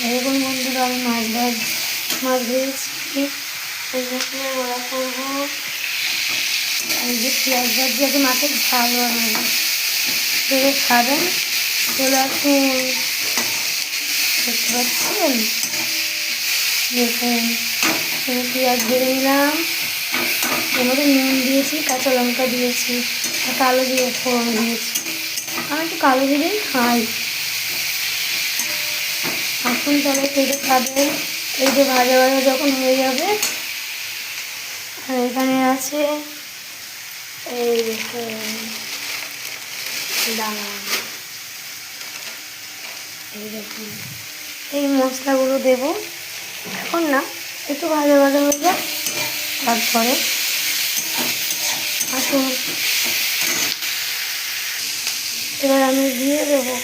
এখন বন্ধুরা আমি মাছ ভেজেছি। ওরা করবো এই যে পেঁয়াজ ভাজিয়াকে মাছের ঝাল বানাবো। ভেবে খাবেন চলে আসুন। দেখতে পাচ্ছেন, দেখুন পেঁয়াজ ভেজে নিলাম, এর মধ্যে নুন দিয়েছি, কাঁচা লঙ্কা দিয়েছি আর কালো জিরে ফোড়ন দিয়েছি। আমি একটু কালো জিরেই খাই। আসুন তাহলে কেটে খাবেন। এই যে ভাজা ভাজা যখন হয়ে যাবে, আর এখানে আছে এই দানা, এই দেখুন এই মশলাগুলো দেবো এখন না, একটু ভাজা ভাজা হয়ে যায় তারপরে। আসুন এবার আমি দিয়ে দেবো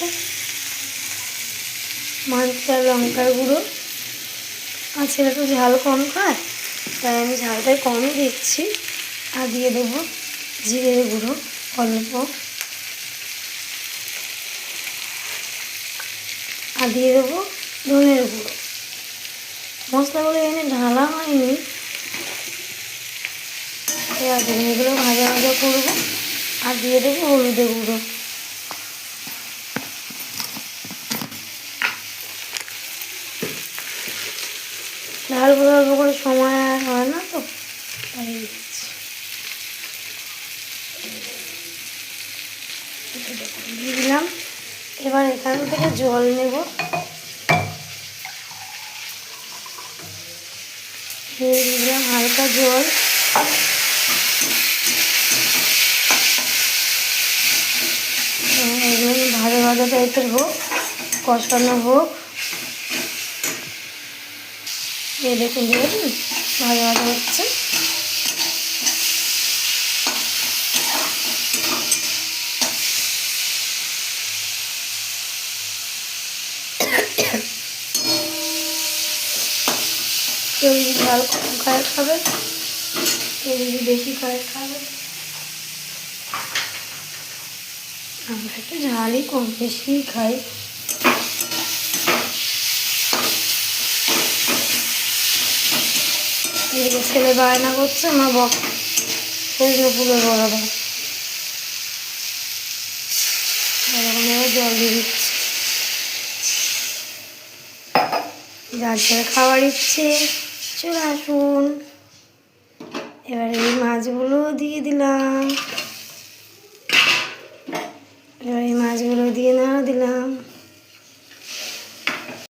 মাংস লঙ্কার গুঁড়ো। আর ছেলে তো ঝাল কম খায়, তাই আমি ঝালটাই কমই দিচ্ছি। আর দিয়ে দেবো জিরের গুঁড়ো অল্প, আর দিয়ে দেবো ধনের গুঁড়ো। মশলাগুলো এনে ঢালা হয়নি, এবার এগুলো ভাজা ভাজা করবো। আর দিয়ে দেবো হলুদের গুঁড়ো। ঝাল অল্প করে সময় আর হয় না তো, তাই দিচ্ছি। দিয়ে দিলাম। এবার এখান থেকে জল নেব, দিয়ে দিলাম হালকা জল। এগুলো ভাজা ভাজা টাইপের হোক, কষানো হোক। এই দেখুন দেখুন ভাজা ভাজা হচ্ছে। কেউ যদি ঝাল কম খায় খাবে, কেউ যদি বেশি খায় খাবে। আমরা একটু ঝালই কম বেশি খাই। এদিকে ছেলে বায়না করছে মা বক সরিষা ফুলের বড়া দাও, এরকম জল দিয়ে দিচ্ছি। যার যার খাওয়ার ইচ্ছে চলে আসুন। এবার এই মাছগুলো দিয়ে দিলাম, এবার এই মাছগুলো দিয়ে নাড়া দিলাম।